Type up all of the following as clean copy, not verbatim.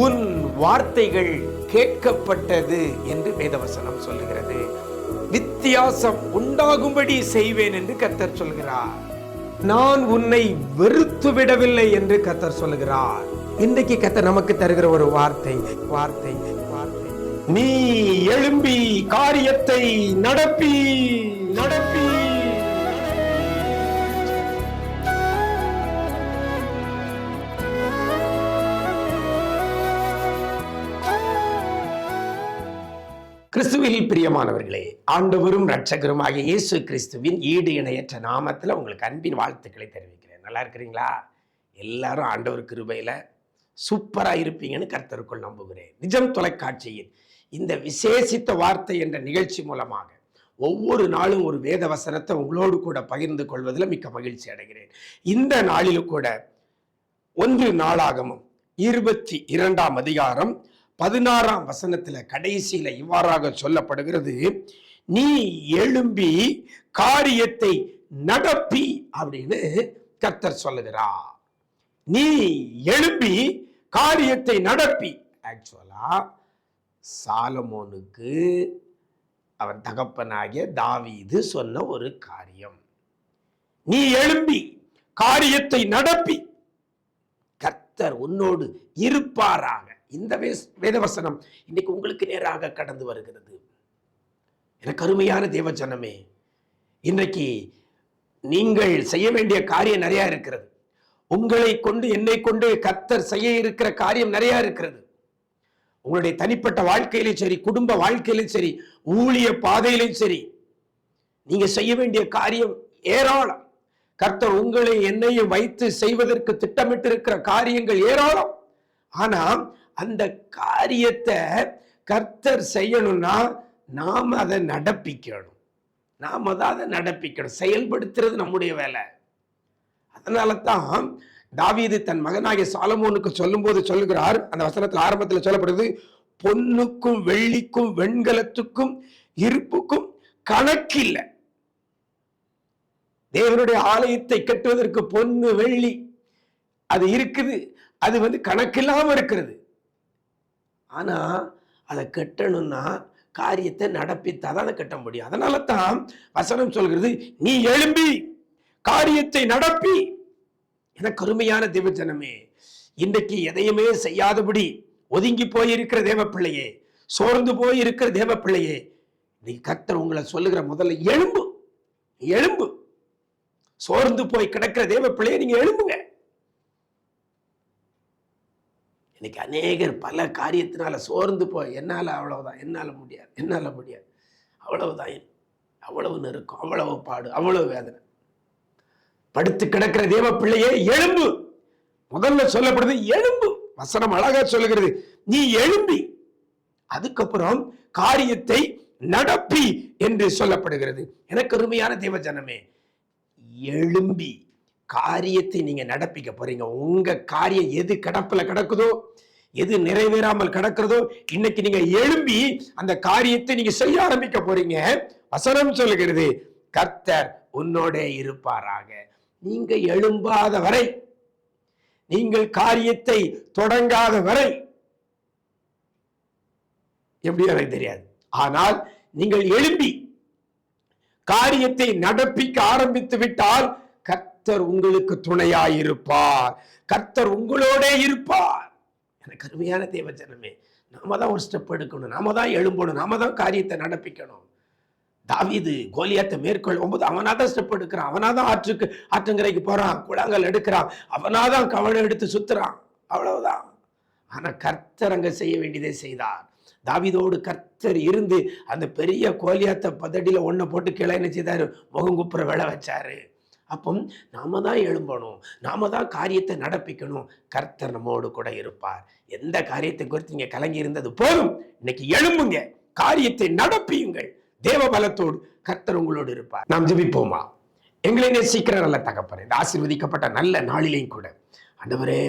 உன் வார்த்தைகள் கேட்கப்பட்டது என்று வேதவசனம் சொல்லுகிறது. வித்தியாசம் உண்டாகும்படி செய்வேன் என்று கர்த்தர் சொல்கிறார். நான் உன்னை வெறுத்து விடவில்லை என்று கர்த்தர் சொல்லுகிறார். இன்றைக்கு கர்த்தர் நமக்கு தருகிற ஒரு வார்த்தை வார்த்தை வார்த்தை நீ எழும்பி காரியத்தை நடப்பி நடப்பி. கிறிஸ்துவில் பிரியமானவர்களே, ஆண்டவரும் இரட்சகருமாகிய இயேசு கிறிஸ்துவின் ஈடு இணையற்ற நாமத்தில் உங்களுக்கு அன்பின் வாழ்த்துக்களை தெரிவிக்கிறேன். நல்லா இருக்கிறீங்களா? எல்லாரும் ஆண்டவர் கிருபையில சூப்பரா இருப்பீங்கன்னு கர்த்தருக்குள் நம்புகிறேன். நிஜம் தொலைக்காட்சியின் இந்த விசேஷித்த வார்த்தை என்ற நிகழ்ச்சி மூலமாக ஒவ்வொரு நாளும் ஒரு வேத வசனத்தை உங்களோடு கூட பகிர்ந்து கொள்வதில் மிக்க மகிழ்ச்சி அடைகிறேன். இந்த நாளிலும் கூட 1 நாளாகமம் 22ஆம் அதிகாரம் 16ஆம் வசனத்துல கடைசியில இவ்வாறாக சொல்லப்படுகிறது, நீ எழும்பி காரியத்தை நடப்பி அப்படின்னு கர்த்தர் சொல்லுகிறார். நீ எழும்பி காரியத்தை நடப்பி. ஆக்சுவலா சாலமோனுக்கு அவன் தகப்பனாகிய தாவீது சொன்ன ஒரு காரியம், நீ எழும்பி காரியத்தை நடப்பி, கர்த்தர் உன்னோடு இருப்பாராக. இந்த வேதவசனம் இன்னைக்கு உங்களுக்கு நேராக கடந்து வருகிறது. எனக்கு அருமையான தேவஜனமே, இன்றைக்கு நீங்கள் செய்ய வேண்டிய காரியம் நிறைய இருக்கிறது. உங்களை கொண்டு என்னை கொண்டு கர்த்தர் செய்ய இருக்கிற காரியம் நிறைய இருக்கிறது. உங்களுடைய தனிப்பட்ட வாழ்க்கையிலும் சரி, குடும்ப வாழ்க்கையிலும் சரி, ஊழிய பாதையிலும் சரி, நீங்க செய்ய வேண்டிய காரியம் ஏராளம். கர்த்தர் உங்களை என்னையும் வைத்து செய்வதற்கு திட்டமிட்டு இருக்கிற காரியங்கள் ஏராளம். ஆனா அந்த காரியத்தை கர்த்தர் செய்யணும்னா நாம அதை நடப்பிக்கணும். நாம தான் அதை நடப்பிக்கணும். செயல்படுத்துறது நம்முடைய வேலை. அதனால தான் தாவீது தன் மகனாகிய சாலமோனுக்கு சொல்லும் போது சொல்லுகிறார். அந்த வசனத்தில் ஆரம்பத்தில் சொல்லப்படுது, பொன்னுக்கும் வெள்ளிக்கும் வெண்கலத்துக்கும் இருப்புக்கும் கணக்கில்லை. தேவனுடைய ஆலயத்தை கட்டுவதற்கு பொன்னு வெள்ளி அது இருக்குது, அது கணக்கில்லாம இருக்கிறது. ஆனா அதை கட்டணும்னா காரியத்தை நடப்பித்தாதான் அதை கட்ட முடியும். அதனால தான் வசனம் சொல்கிறது, நீ எழும்பி காரியத்தை நடப்பி. எனக்கு அருமையான தேவஜனமே, இன்றைக்கு எதையுமே செய்யாதபடி ஒதுங்கி போயிருக்கிற தேவ பிள்ளையே, சோர்ந்து போய் இருக்கிற தேவ பிள்ளையே, இன்னைக்கு கர்த்தர் உங்களை சொல்லுகிற முதல்ல எழும்பு, எழும்பு. சோர்ந்து போய் கிடக்கிற தேவ பிள்ளையை நீங்க எழும்புங்க. இன்னைக்கு அநேகர் பல காரியத்தினால சோர்ந்து போய், என்னால அவ்வளவுதான், என்னால முடியாது, அவ்வளவுதான், அவ்வளவு நெருக்கம், அவ்வளவு பாடு, அவ்வளவு வேதனை. படுத்து கிடக்கிற தேவ பிள்ளையே எழும்பு. முதல்ல சொல்லப்படுது எழும்பு. வசனம் அழகா சொல்லுகிறது, நீ எழும்பி, அதுக்கப்புறம் காரியத்தை நடப்பி என்று சொல்லப்படுகிறது. எனக்கு அருமையான தேவ ஜனமே, எழும்பி காரியத்தை நீங்க நடப்பிக்க போறீங்க. உங்க காரியம் எது கடப்புல கிடக்குதோ, எது நிறைவேறாமல் கிடக்கிறதோ, இன்னைக்கு நீங்க எழும்பி அந்த காரியத்தை நீங்க செய்ய ஆரம்பிக்க போறீங்க. வசனம் சொல்லுகிறது, கர்த்தர் உன்னோட இருப்பாராக. நீங்க எழும்பாத வரை, நீங்கள் காரியத்தை தொடங்காத வரை எப்படி எனக்கு தெரியாது. ஆனால் நீங்கள் எழும்பி காரியத்தை நடப்பிக்க ஆரம்பித்து விட்டால் கர்த்தர் உங்களுக்கு துணையாயிருப்பார். கர்த்தர் உங்களோட இருப்பார். எனக்கு அருமையான தேவஜனமே, நாம தான் ஒரு ஸ்டெப் எடுக்கணும், நாம தான் எழும்பணும், நாம தான் காரியத்தை நடப்பிக்கணும். தாவீது கோலியாத்தை மேற்கொள்ளும் போது அவனாதான் ஸ்டெப் எடுக்கிறான், அவனாதான் ஆற்றங்கரைக்கு போறான், குழாங்கல் எடுக்கிறான், அவனாதான் கவனம் எடுத்து சுத்துறான், அவ்வளவுதான். ஆனா கர்த்தர் அங்க செய்ய வேண்டியதை செய்தார். தாவீதோடு கர்த்தர் இருந்து அந்த பெரிய கோலியாத்தை பதடியில ஒன்ன போட்டு கீழே என்ன செய்தாரு, முகங்குப்புற விழ வச்சாரு. அப்போ நாம தான் எழும்பணும், நாம தான் காரியத்தை நடப்பிக்கணும். கர்த்தர் நம்மோடு கூட இருப்பார். எந்த காரியத்தை குறித்து நீங்க கலங்கி இருந்தது போதும், இன்னைக்கு எழும்புங்க, காரியத்தை நடப்பியுங்கள். தேவ பலத்தோடு கர்த்தர் உங்களோடு இருப்பார். நாம் ஜெபிப்போமா? எங்களை நேசிக்கிற நல்ல தகப்பனே, இந்த ஆசீர்வதிக்கப்பட்ட நல்ல நாளிலையும் கூட ஆண்டவரே,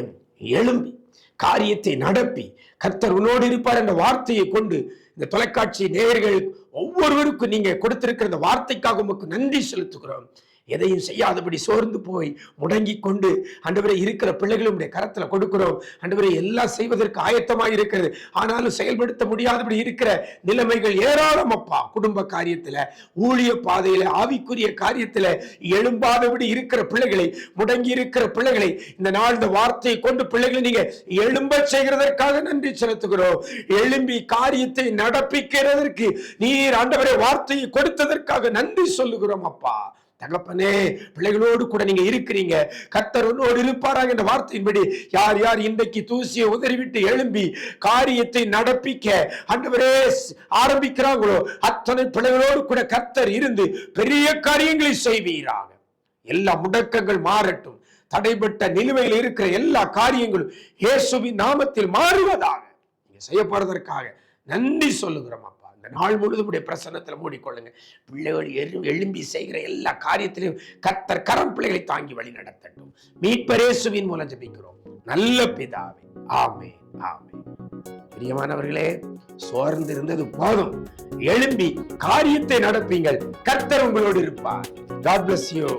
எழும்பி காரியத்தை நடப்பி கர்த்தர் உன்னோடு இருப்பார் என்ற வார்த்தையை கொண்டு இந்த தொலைக்காட்சி நேயர்கள் ஒவ்வொருவருக்கும் நீங்க கொடுத்திருக்கிற இந்த வார்த்தைக்காக உமக்கு நன்றி செலுத்துகிறோம். எதையும் செய்யாதபடி சோர்ந்து போய் முடங்கி கொண்டு ஆண்டவரே இருக்கிற பிள்ளைகளும் கரத்துல கொடுக்கிறோம். ஆண்டவரே எல்லாம் செய்வதற்கு ஆயத்தமாக இருக்கிறது, ஆனாலும் செயல்படுத்த முடியாதபடி இருக்கிற நிலைமைகள் ஏராளம் அப்பா. குடும்ப காரியத்துல, ஊழிய பாதையில, ஆவிக்குரிய காரியத்துல எழும்பாதபடி இருக்கிற பிள்ளைகளை, முடங்கி இருக்கிற பிள்ளைகளை இந்த நாள் இந்த வார்த்தையை கொண்டு பிள்ளைகளை நீங்க எழும்ப செய்கிறதற்காக நன்றி செலுத்துகிறோம். எழும்பி காரியத்தை நடப்பிக்கிறதற்கு நீர் ஆண்டவரே வார்த்தையை கொடுத்ததற்காக நன்றி சொல்லுகிறோம் அப்பா. தகப்பனே, பிள்ளைகளோடு கூட நீங்க இருக்கிறீங்க. கர்த்தர் உன்னோடு இருப்பாராக என்ற வார்த்தையின்படி யார் யார் இன்றைக்கு தூசியை உதறிவிட்டு எழும்பி காரியத்தை நடப்பிக்க ஆண்டவரே ஆரம்பிக்கிறாங்களோ அத்தனை பிள்ளைகளோடு கூட கர்த்தர் இருந்து பெரிய காரியங்களை செய்வீராக. எல்லா முடக்கங்கள் மாறட்டும். தடைப்பட்ட நிலுவையில் இருக்கிற எல்லா காரியங்களும் இயேசுவின் நாமத்தில் மாறுவதாக நீங்க செய்ய போறதற்காக நன்றி சொல்லுகிறோம் அப்பா. இந்த நாள் முழுதும் உடைய பிரசன்னத்தில் மூடிக்கொள்ளுங்க. பிள்ளைகள் எழும்பி செய்கிற எல்லா காரியத்திலையும் கர்த்தர் கரம் பிள்ளைகளை தாங்கி வழி நடத்தட்டும். மீட்பர் இயேசுவின் மூலம் ஜெபிக்கிறோம் நல்ல பிதாவே, ஆமென், ஆமென். பிரியமானவர்களே, சோர்ந்து இருந்தது போதும், எழும்பி காரியத்தை நடப்பீங்கள். கர்த்தர் உங்களோடு இருப்பார். God bless you.